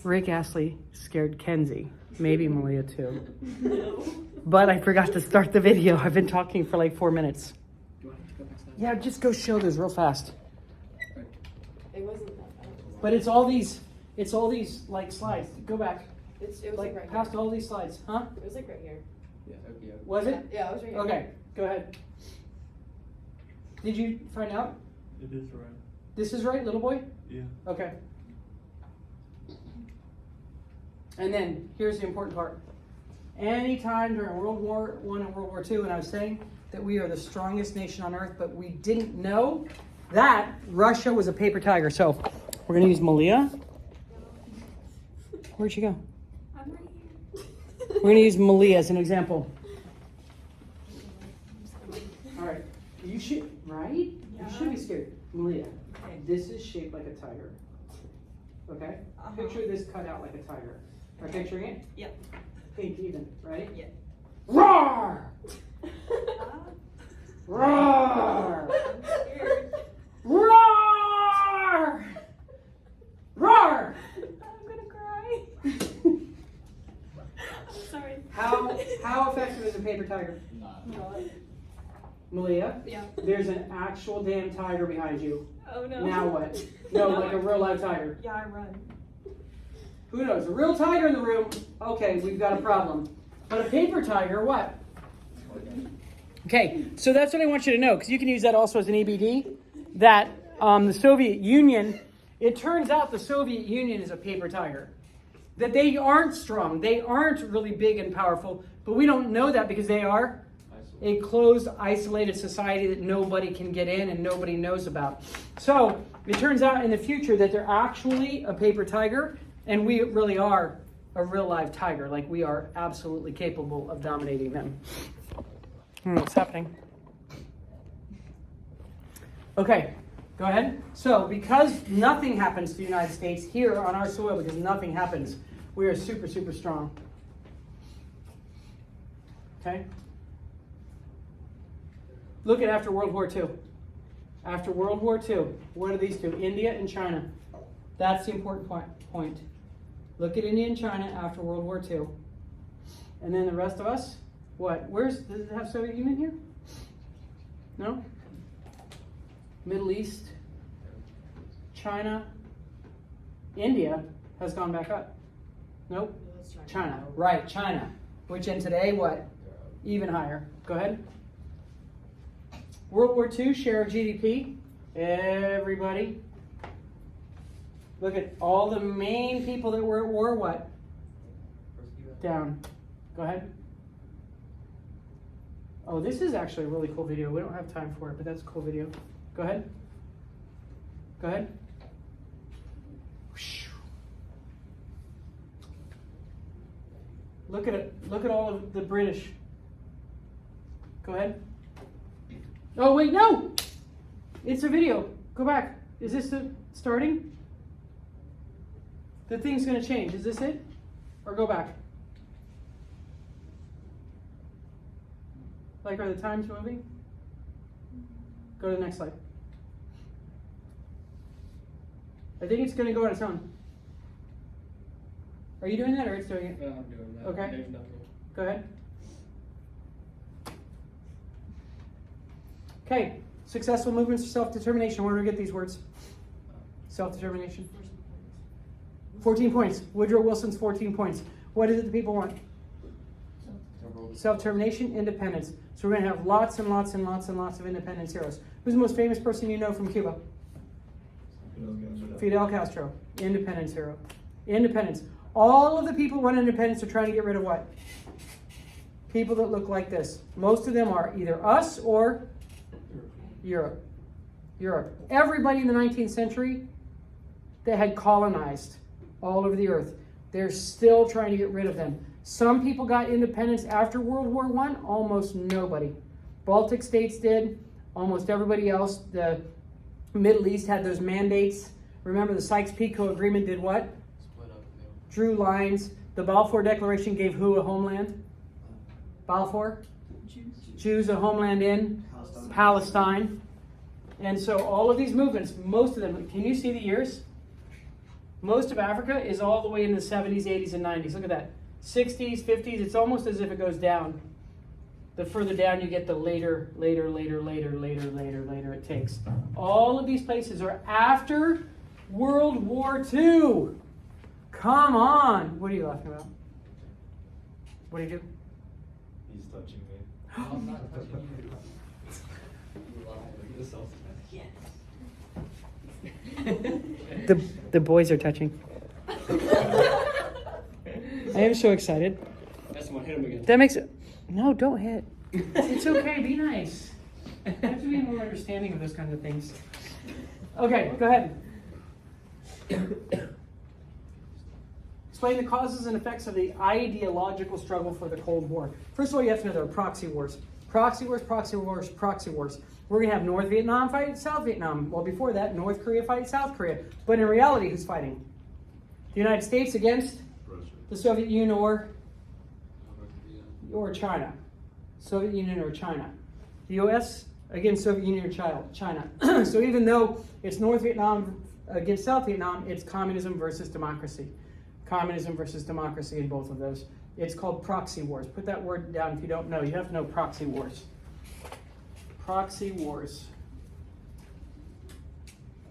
Rick Astley scared Kenzie. Maybe Malia too. No. But I forgot to start the video. I've been talking for like 4 minutes. Do you want to go back to that? Yeah, just go show those real fast. It wasn't that bad. But it's all these like slides. Go back. It was Like right past here. all these slides. Huh? It was like right here. Yeah, okay. Was it? Yeah, it was right here. Okay, go ahead. Did you find out? It is right. This is right, little boy? Yeah. Okay. And then here's the important part. Anytime during World War I and World War II, and I was saying that we are the strongest nation on earth, but we didn't know that Russia was a paper tiger. So we're going to use Malia. Where'd she go? I'm right here. We're going to use Malia as an example. All right. You should, right? You should be scared. Malia, Okay. this is shaped like a tiger. Okay? Picture this cut out like a tiger. Are you picturing it? Yep. Pink even, right? Yeah. Roar! Roar! I'm scared. Roar! Roar! I'm gonna cry. Sorry. How effective is a paper tiger? No. Malia, Yeah. there's an actual damn tiger behind you. Oh no. Now what? No, like a real live tiger. Yeah, I run. Who knows? A real tiger in the room, okay, we've got a problem. But a paper tiger, what? Okay, so that's what I want you to know, because you can use that also as an EBD, that the Soviet Union, it turns out the Soviet Union is a paper tiger. That they aren't strong, they aren't really big and powerful, but we don't know that because they are a closed, isolated society that nobody can get in and nobody knows about. So it turns out in the future that they're actually a paper tiger, and we really are a real live tiger. Like, we are absolutely capable of dominating them. What's happening? Okay, go ahead. So because nothing happens to the United States here on our soil, because nothing happens, we are super, super strong. Okay? Look at after World War II. After World War II, what are these two? India and China. That's the important point. Look at India and China after World War II. And then the rest of us, what? Does it have Soviet Union here? No? Middle East, China, India has gone back up. Nope. China. Right, China. Which in today, what? Even higher. Go ahead. World War II, share of GDP. Everybody. Look at all the main people that were at war, what? Down. Go ahead. Oh, this is actually a really cool video. We don't have time for it, but that's a cool video. Go ahead. Go ahead. Look at it. Look at all of the British. Go ahead. Oh, wait, no! It's a video. Go back. Is this the starting? The thing's going to change. Is this it? Or go back? Like, are the times moving? Go to the next slide. I think it's going to go on its own. Are you doing that or it's doing it? No, I'm doing that. Okay. There's nothing. Go ahead. Okay. Successful movements for self-determination. Where do we get these words? Self-determination. 14 points. Woodrow Wilson's 14 points. What is it the people want? Self-determination, independence. So we're going to have lots and lots and lots and lots of independence heroes. Who's the most famous person you know from Cuba? Fidel Castro. Independence hero. Independence. All of the people who want independence are trying to get rid of what? People that look like this. Most of them are either us or Europe. Europe. Everybody in the 19th century that had colonized all over the earth, they're still trying to get rid of them. Some people got independence after World War I, almost nobody. Baltic states did, almost everybody else. The Middle East had those mandates. Remember, the Sykes-Picot Agreement did what? Split up. Drew lines. The Balfour Declaration gave who a homeland? Balfour? Jews a homeland in Palestine. And so all of these movements, most of them, can you see the years? Most of Africa is all the way in the 70s, 80s, and 90s. Look at that. 60s, 50s, it's almost as if it goes down. The further down you get, the later it takes. All of these places are after World War II. Come on. What are you laughing about? What do you do? He's touching me. I'm not touching you. You lie. Look at the self-test. The boys are touching. I am so excited. That's the one. Hit him again. That makes it. No, don't hit. It's okay. Be nice. You have to be more understanding of those kinds of things. Okay, go ahead. Explain the causes and effects of the ideological struggle for the Cold War. First of all, you have to know there are proxy wars. Proxy wars, proxy wars, proxy wars. We're going to have North Vietnam fight South Vietnam. Well, before that, North Korea fight South Korea. But in reality, who's fighting? The United States against Russia. the Soviet Union or China. Soviet Union or China. The U.S. against Soviet Union or China. So even though it's North Vietnam against South Vietnam, it's communism versus democracy. Communism versus democracy in both of those. It's called proxy wars. Put that word down if you don't know. You have to know proxy wars. Proxy wars.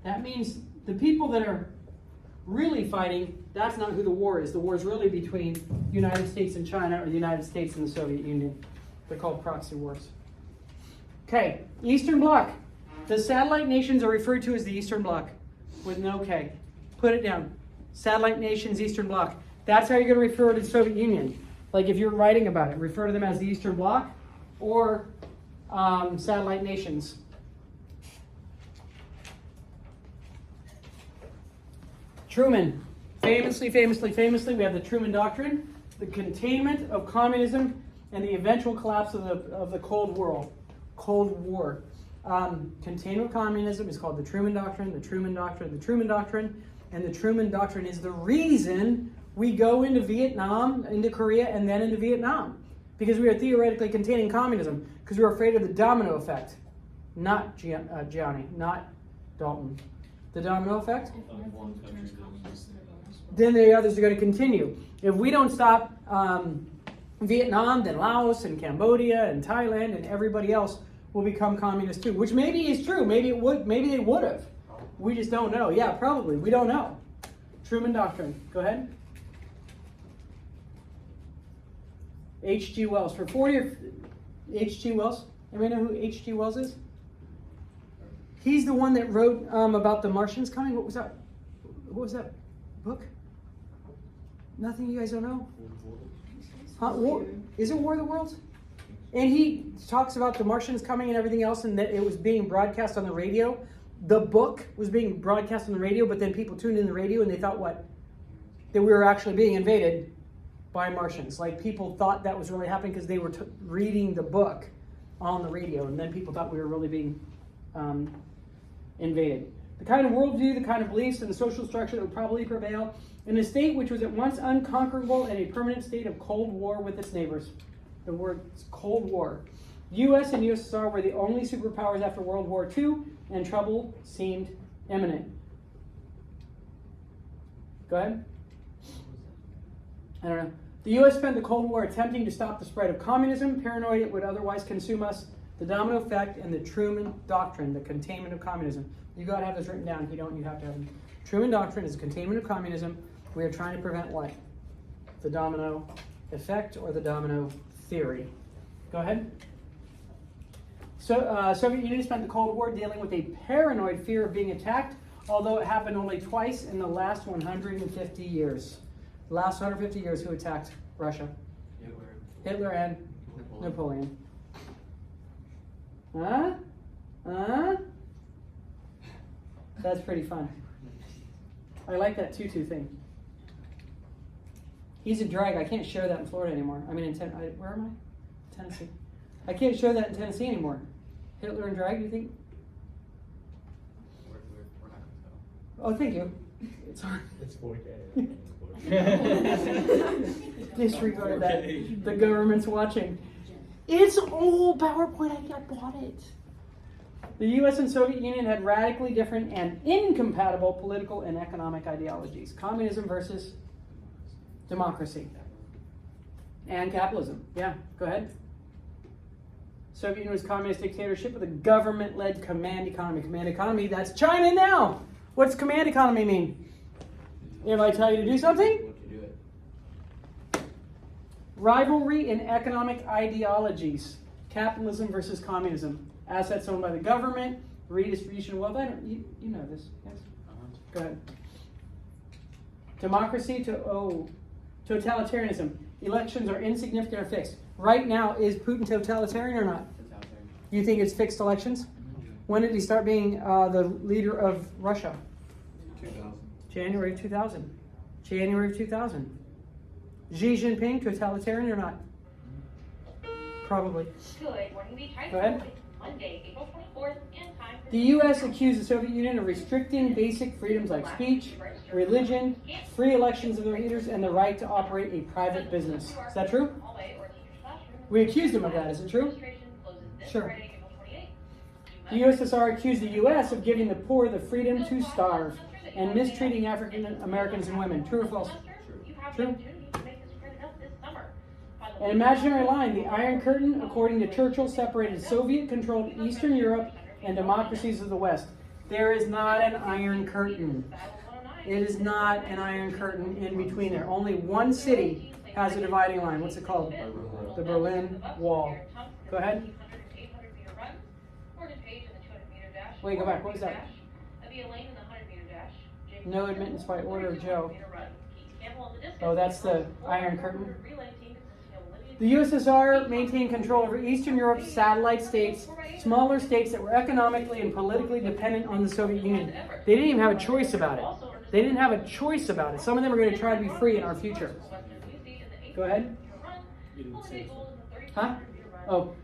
That means the people that are really fighting, that's not who the war is. The war is really between the United States and China or the United States and the Soviet Union. They're called proxy wars. Okay, Eastern Bloc. The satellite nations are referred to as the Eastern Bloc with no K. Put it down. Satellite nations, Eastern Bloc. That's how you're going to refer to the Soviet Union. Like if you're writing about it, refer to them as the Eastern Bloc or satellite nations. Truman. Famously, we have the Truman Doctrine, the containment of communism, and the eventual collapse of the Cold War. Containment of communism is called the Truman Doctrine, the Truman Doctrine, the Truman Doctrine, and the Truman Doctrine is the reason we go into Vietnam, into Korea, and then into Vietnam. Because we are theoretically containing communism, because we were afraid of the domino effect. Not Gianni, not Dalton. The domino effect? Then the others are going to continue. If we don't stop Vietnam, then Laos and Cambodia and Thailand and everybody else will become communist too, which maybe is true. Maybe it would. Maybe they would have. We just don't know. Yeah, probably. We don't know. Truman Doctrine. Go ahead. H.G. Wells. For 40 or H.G. Wells. Anybody know who H.G. Wells is? He's the one that wrote about the Martians coming. What was that? What was that book? Nothing you guys don't know? War, is it War of the Worlds? And he talks about the Martians coming and everything else, and that it was being broadcast on the radio. The book was being broadcast on the radio, but then people tuned in the radio and they thought what? That we were actually being invaded by Martians. Like people thought that was really happening because they were reading the book on the radio, and then people thought we were really being invaded. The kind of worldview, the kind of beliefs, and the social structure that would probably prevail in a state which was at once unconquerable and a permanent state of Cold War with its neighbors. The word Cold War. U.S. and USSR were the only superpowers after World War II, and trouble seemed imminent. Go ahead. I don't know. The U.S. spent the Cold War attempting to stop the spread of communism, paranoid it would otherwise consume us, the domino effect, and the Truman Doctrine, the containment of communism. You got to have this written down. If you don't, you have to have them. Truman Doctrine is the containment of communism. We are trying to prevent what? The domino effect or the domino theory. Go ahead. So, Soviet Union spent the Cold War dealing with a paranoid fear of being attacked, although it happened only twice in the last 150 years. The last 150 years, who attacked Russia? Hitler and Napoleon. Huh? That's pretty fun. I like that tutu thing. He's a drag. I can't share that in Florida anymore. I mean, where am I? Tennessee. I can't share that in Tennessee anymore. Hitler and drag, do you think? We're not going to tell. Oh, thank you. It's hard. It's 4K. Disregard that. The government's watching. It's old PowerPoint. I bought it. The U.S. and Soviet Union had radically different and incompatible political and economic ideologies. Communism versus democracy. And capitalism. Yeah, go ahead. Soviet Union was communist dictatorship with a government-led command economy. Command economy, that's China now. What's command economy mean? If I tell you to do something? Rivalry in economic ideologies. Capitalism versus communism. Assets owned by the government, redistribution of wealth. You know this, yes? Go ahead. Democracy to totalitarianism. Elections are insignificant or fixed. Right now, is Putin totalitarian or not? You think it's fixed elections? When did he start being the leader of Russia? 2000. January of 2000. January of 2000. Xi Jinping, totalitarian or not? Probably. Go ahead. Monday, April 24th, and time for The U.S. accused the Soviet Union of restricting basic freedoms like speech, religion, free elections of their leaders, and the right to operate a private business. Is that true? We accused them of that. Is it true? Sure. The USSR accused the U.S. of giving the poor the freedom to starve and mistreating African Americans and women. True or false? True. An imaginary line, the Iron Curtain, according to Churchill, separated Soviet-controlled Eastern Europe and democracies of the West. There is not an Iron Curtain. It is not an Iron Curtain in between there. Only one city has a dividing line. What's it called? The Berlin Wall. Go ahead. Wait, go back. What was that? No admittance by order of Joe. Oh, that's the Iron Curtain. The USSR maintained control over Eastern Europe's satellite states, smaller states that were economically and politically dependent on the Soviet Union. They didn't even have a choice about it. They didn't have a choice about it. Some of them are going to try to be free in our future. Go ahead. Huh? Oh.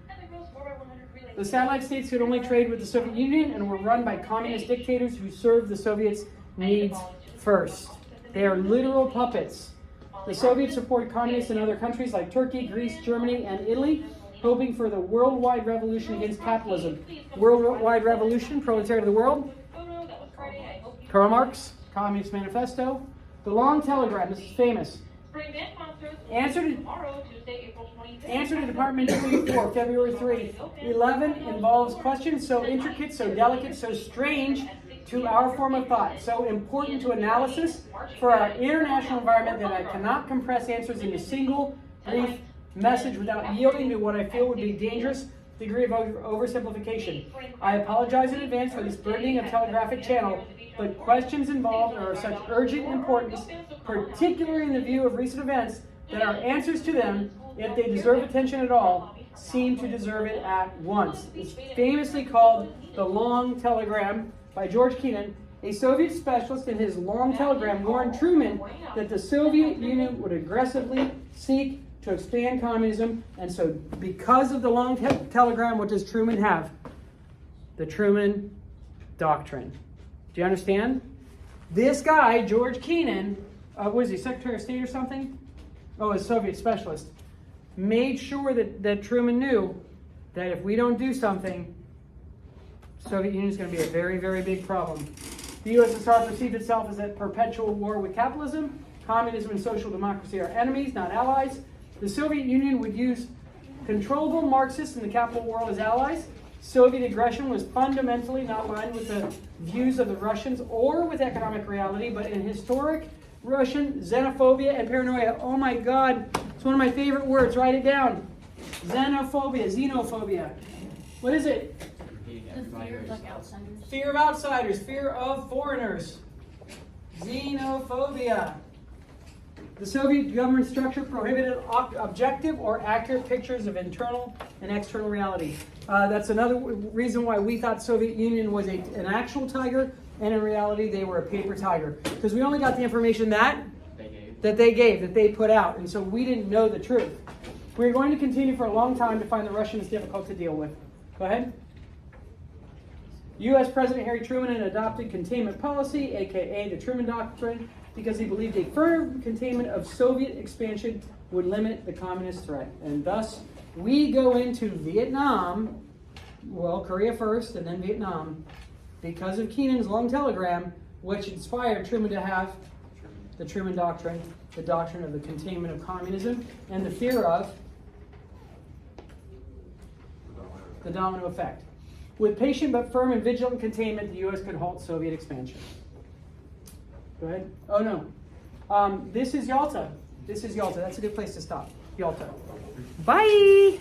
The satellite states could only trade with the Soviet Union and were run by communist dictators who served the Soviets' needs first. They are literal puppets. The Soviets supported communists in other countries like Turkey, Greece, Germany, and Italy, hoping for the worldwide revolution against capitalism. Worldwide revolution, proletariat of the world. Karl Marx, Communist Manifesto. The Long Telegram, this is famous. Answer to Department 24, February 3. 11 involves questions so intricate, so delicate, so strange to our form of thought, so important to analysis for our international environment that I cannot compress answers into a single brief message without yielding to what I feel would be a dangerous degree of oversimplification. I apologize in advance for this burdening of telegraphic channel, but questions involved are of such urgent importance, particularly in the view of recent events, that our answers to them, if they deserve attention at all, seem to deserve it at once. It's famously called the Long Telegram by George Kennan. A Soviet specialist in his Long Telegram warned Truman that the Soviet Union would aggressively seek to expand communism, and so because of the Long Telegram, what does Truman have? The Truman Doctrine. Do you understand? This guy, George Kennan, was he Secretary of State or something? Oh, a Soviet specialist. Made sure that Truman knew that if we don't do something, Soviet Union is going to be a very, very big problem. The USSR perceived itself as at perpetual war with capitalism. Communism and social democracy are enemies, not allies. The Soviet Union would use controllable Marxists in the capital world as allies. Soviet aggression was fundamentally not aligned with the views of the Russians or with economic reality, but in historic Russian xenophobia and paranoia. Oh my God, it's one of my favorite words. Write it down. Xenophobia. What is it? Fear of outsiders. Fear of outsiders, fear of foreigners. Xenophobia. The Soviet government structure prohibited objective or accurate pictures of internal and external reality. That's another reason why we thought Soviet Union was an actual tiger, and in reality they were a paper tiger. Because we only got the information that they put out, and so we didn't know the truth. We're going to continue for a long time to find the Russians difficult to deal with. Go ahead. U.S. President Harry Truman had adopted containment policy, aka the Truman Doctrine, because he believed a firm containment of Soviet expansion would limit the communist threat. And thus, we go into Vietnam Well, Korea first and then Vietnam, because of Keenan's long telegram, which inspired Truman to have the Truman Doctrine, the doctrine of the containment of communism, and the fear of the domino effect. With patient but firm and vigilant containment, the U.S. could halt Soviet expansion. Go ahead. Oh, no. This is Yalta. This is Yalta. That's a good place to stop. Yalta. Bye!